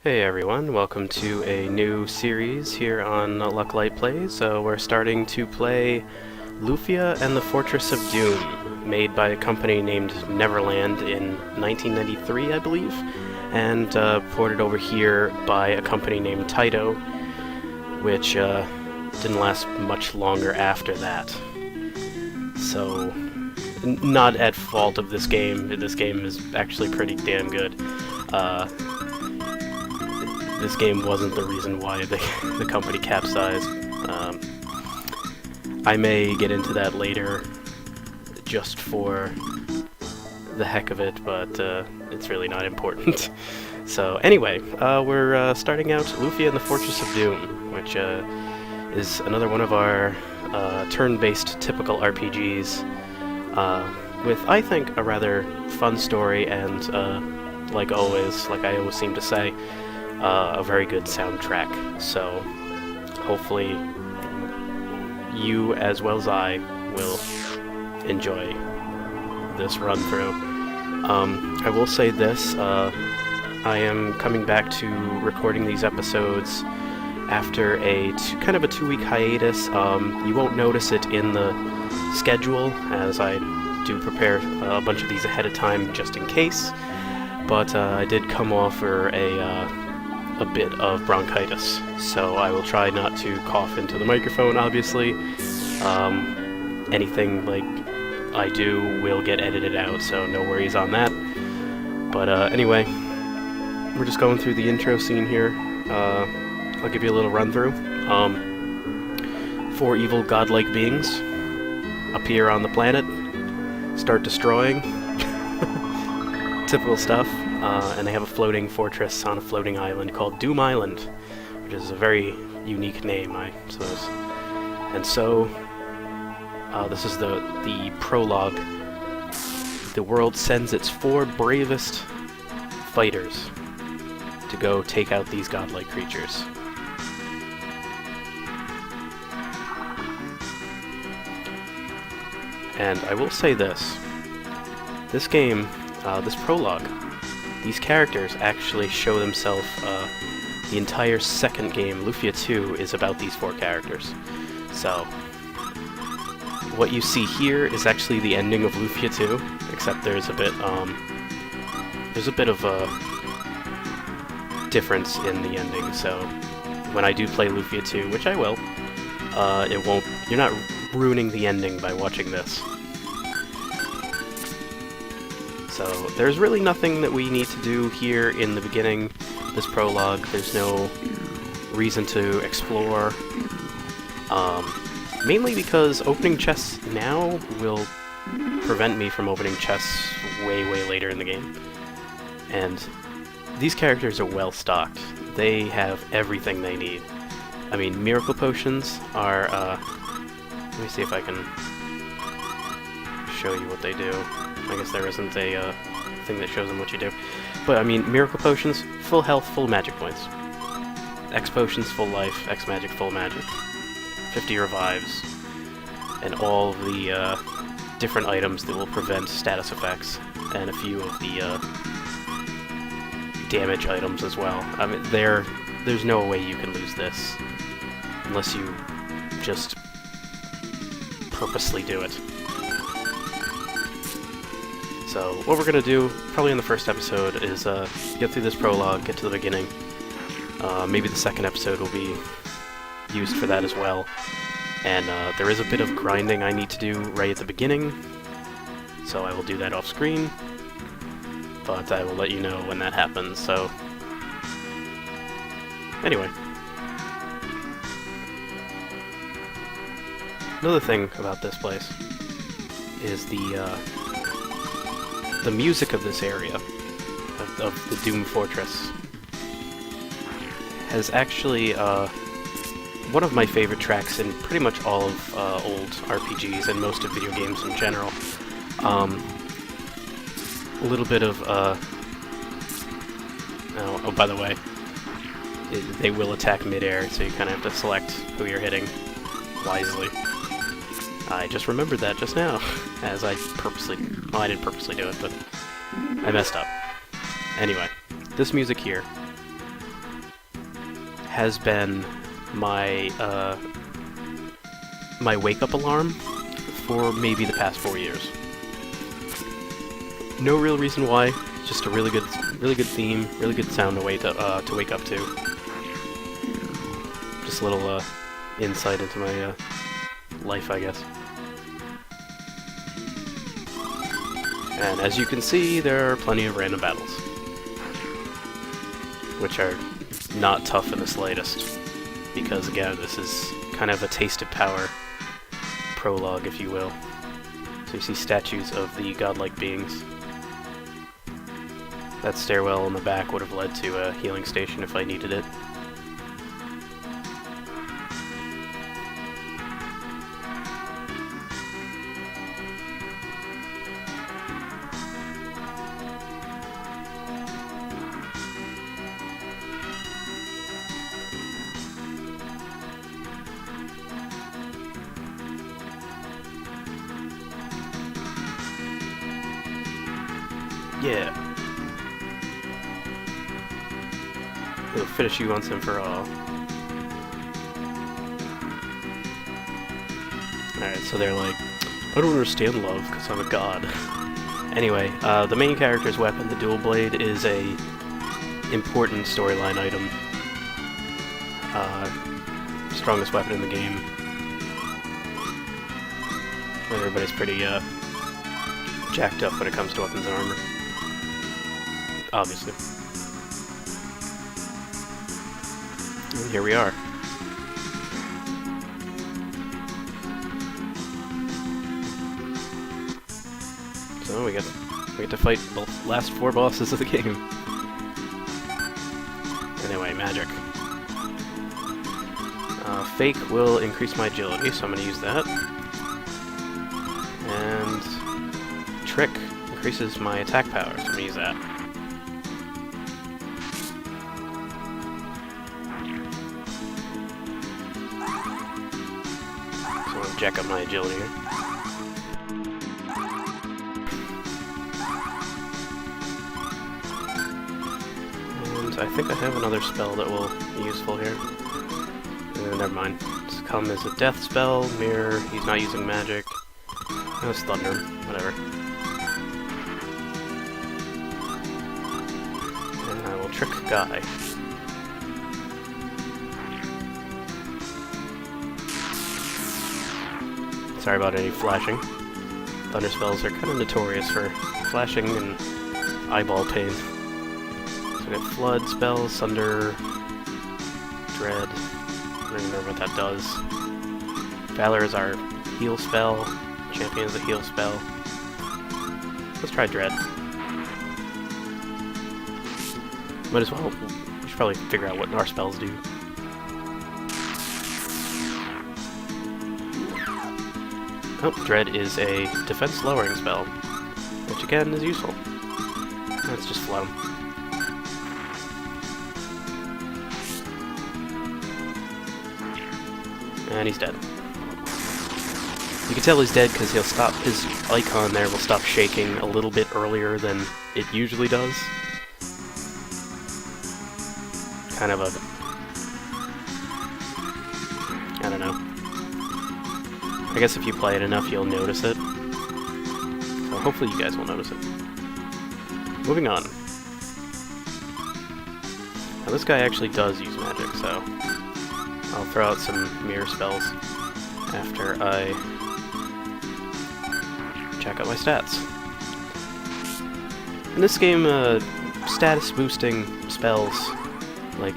Hey everyone, welcome to a new series here on Lucklight Plays. We're starting to play Lufia and the Fortress of Doom, made by a company named Neverland in 1993, I believe, and ported over here by a company named Taito, which didn't last much longer after that. So, not at fault of this game. This game is actually pretty damn good. This game wasn't the reason why the company capsized. I may get into that later, just for the heck of it, but it's really not important. So anyway, we're starting out Lufia and the Fortress of Doom, which is another one of our turn-based typical RPGs, with, I think, a rather fun story and, like always, like I always seem to say, a very good soundtrack. So hopefully you, as well as I, will enjoy this run-through. I will say this, I am coming back to recording these episodes after kind of a 2-week hiatus. You won't notice it in the schedule, as I do prepare a bunch of these ahead of time just in case, but I did come off for a bit of bronchitis, so I will try not to cough into the microphone, obviously. Anything like I do will get edited out, so no worries on that. But anyway, we're just going through the intro scene here. I'll give you a little run-through. 4 evil godlike beings appear on the planet, start destroying. Typical stuff. And they have a floating fortress on a floating island called Doom Island, which is a very unique name, I suppose. And so, this is the prologue. The world sends its 4 bravest fighters to go take out these godlike creatures. And I will say this. This game, this prologue, these characters actually show themselves. The entire second game, Lufia II, is about these 4 characters. So, what you see here is actually the ending of Lufia II, except there's a bit of a difference in the ending. So, when I do play Lufia II, which I will, you're not ruining the ending by watching this. So, there's really nothing that we need to do here in the beginning, this prologue. There's no reason to explore. Mainly because opening chests now will prevent me from opening chests way, way later in the game. And these characters are well stocked. They have everything they need. I mean, miracle potions are, let me see if I can show you what they do. I guess there isn't a thing that shows them what you do. But, I mean, miracle potions, full health, full magic points. X potions, full life, X magic, full magic. 50 revives. And all of the different items that will prevent status effects. And a few of the damage items as well. I mean, there's no way you can lose this. Unless you just purposely do it. So, what we're going to do, probably in the first episode, is get through this prologue, get to the beginning. Maybe the second episode will be used for that as well. And there is a bit of grinding I need to do right at the beginning, so I will do that off screen. But I will let you know when that happens, so... Anyway. Another thing about this place is the music of this area, of the Doom Fortress, has actually one of my favorite tracks in pretty much all of old RPGs and most of video games in general. A little bit of, oh, by the way, they will attack mid-air, so you kind of have to select who you're hitting wisely. I just remembered that just now, as I purposely... Well, I didn't purposely do it, but I messed up. Anyway, this music here has been my my wake-up alarm for maybe the past 4 years. No real reason why, just a really good theme, really good sound to wake up to. Just a little insight into my life, I guess. And as you can see, there are plenty of random battles, which are not tough in the slightest, because again, this is kind of a taste of power prologue, if you will. So you see statues of the godlike beings. That stairwell in the back would have led to a healing station if I needed it. Yeah. It'll finish you once and for all. Alright, so they're like, I don't understand love because I'm a god. Anyway, the main character's weapon, the dual blade, is a important storyline item. Strongest weapon in the game. Everybody's pretty jacked up when it comes to weapons and armor. Obviously. And here we are. So we get to fight the last 4 bosses of the game. Anyway, magic. Fake will increase my agility, so I'm going to use that. And Trick increases my attack power, so I'm going to use that. So I'm going to jack up my agility here. And I think I have another spell that will be useful here. Never mind. Succumb is a death spell. Mirror, he's not using magic. That's thunder. Whatever. And I will trick Guy. Sorry about any flashing. Thunder spells are kind of notorious for flashing and eyeball pain. So we got Flood spells, Thunder, Dread. I don't remember what that does. Valor is our heal spell. Champion is a heal spell. Let's try Dread. Might as well. We should probably figure out what our spells do. Oh, Dread is a defense lowering spell, which again is useful. Let's just flood him. And he's dead. You can tell he's dead because he'll stop, his icon there will stop shaking a little bit earlier than it usually does. Kind of a... I don't know. I guess if you play it enough, you'll notice it. So hopefully you guys will notice it. Moving on. Now this guy actually does use magic, so I'll throw out some mirror spells after I check out my stats. In this game, status boosting spells like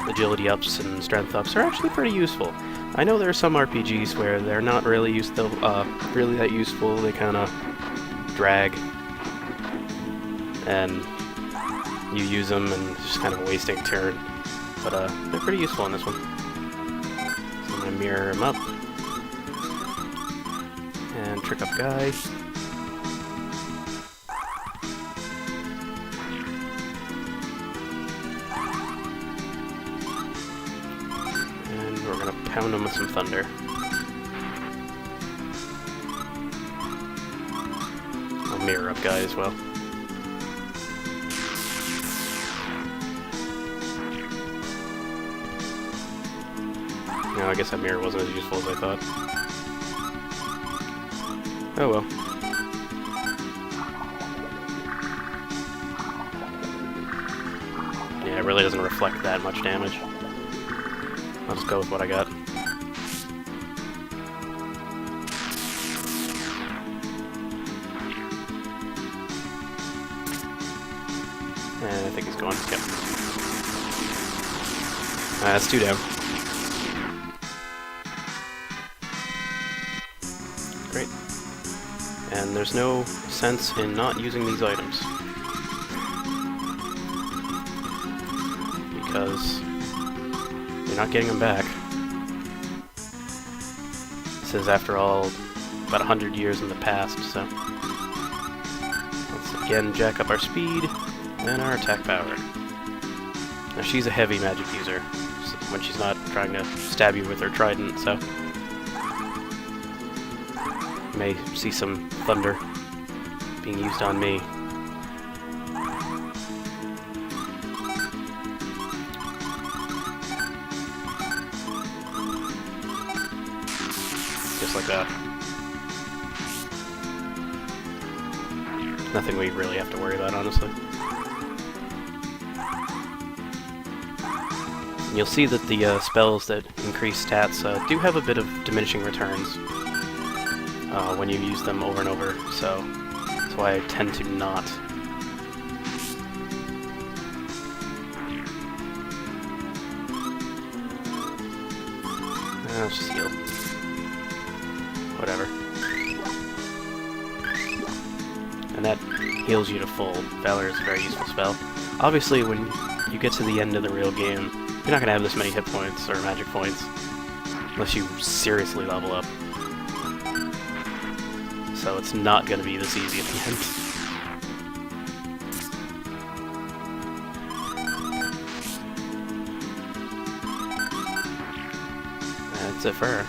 agility ups and strength ups are actually pretty useful. I know there are some RPGs where they're not really really that useful. They kind of drag, and you use them and it's just kind of wasting a turn. But they're pretty useful in this one. So I'm gonna mirror him up and trick up Guy. We're gonna pound him with some thunder. I'll mirror up Guy as well. No, I guess that mirror wasn't as useful as I thought. Oh well. Yeah, it really doesn't reflect that much damage. I'll just go with what I got. And I think he's going. Yep. That's 2 down. Great. And there's no sense in not using these items. Because you're not getting them back. This is, after all, about 100 years in the past, so... Let's again jack up our speed and our attack power. Now she's a heavy magic user, when she's not trying to stab you with her trident, so... You may see some thunder being used on me. Just like that. Nothing we really have to worry about, honestly. And you'll see that the spells that increase stats do have a bit of diminishing returns when you use them over and over, so that's why I tend to not. Let's just heal. Whatever. And that heals you to full. Valor is a very useful spell. Obviously, when you get to the end of the real game, you're not going to have this many hit points or magic points unless you seriously level up. So it's not going to be this easy at the end. That's it for her.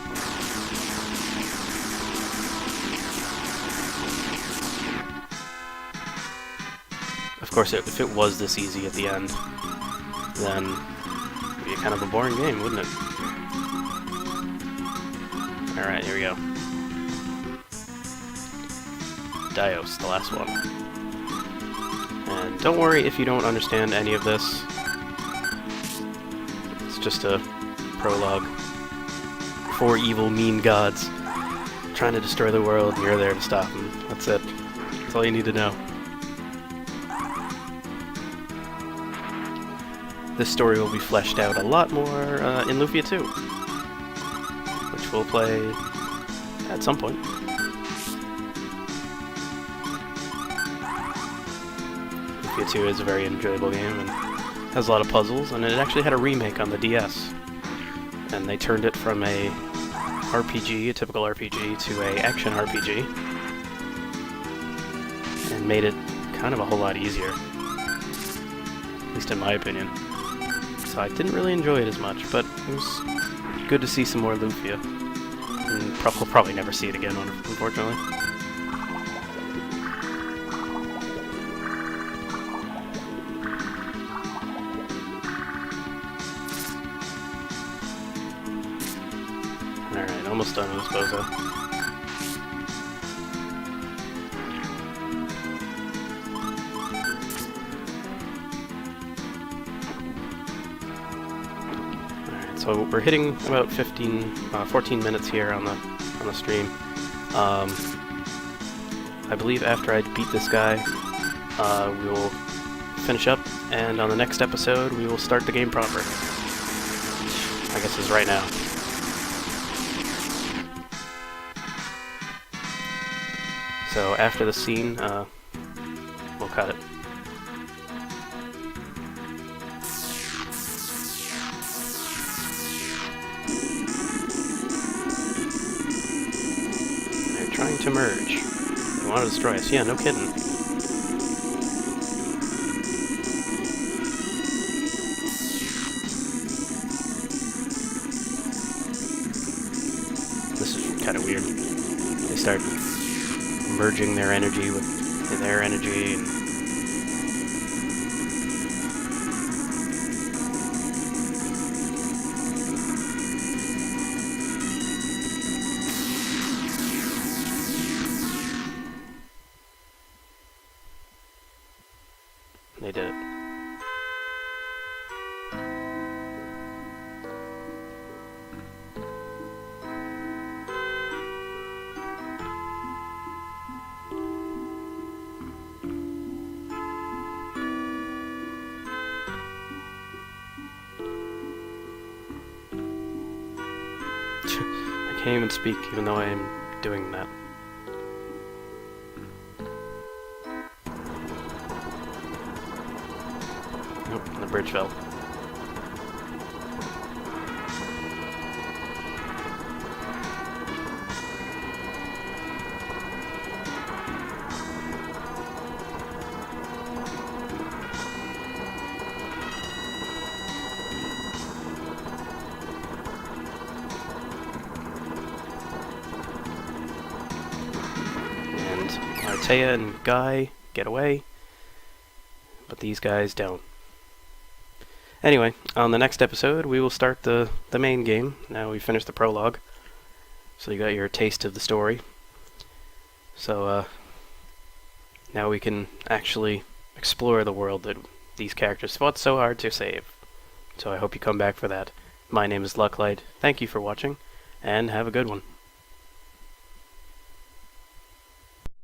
Of course, if it was this easy at the end, then it'd be kind of a boring game, wouldn't it? Alright, here we go. Dios, the last one. And don't worry if you don't understand any of this. It's just a prologue. 4 evil, mean gods trying to destroy the world, and you're there to stop them. That's it. That's all you need to know. This story will be fleshed out a lot more in Lufia II, which we'll play at some point. Lufia 2 is a very enjoyable game and has a lot of puzzles, and it actually had a remake on the DS. And they turned it from a RPG, a typical RPG, to a action RPG, and made it kind of a whole lot easier, at least in my opinion. So I didn't really enjoy it as much, but it was good to see some more Lufia. And we'll probably never see it again, unfortunately. Alright, almost done with this bozo. Alright, so we're hitting about 14 minutes here on the stream. I believe after I beat this guy, we will finish up, and on the next episode we will start the game proper. I guess is right now. So after the scene, we'll cut it. They're trying to merge. They want to destroy us. Yeah, no kidding. This is kind of weird. They start merging their energy with their energy, and I can't even speak, even though I am doing that. Nope, the bridge fell. Artea and Guy get away, but these guys don't. Anyway, on the next episode, we will start the main game. Now we finished the prologue, so you got your taste of the story. So, now we can actually explore the world that these characters fought so hard to save. So I hope you come back for that. My name is Lucklight. Thank you for watching, and have a good one.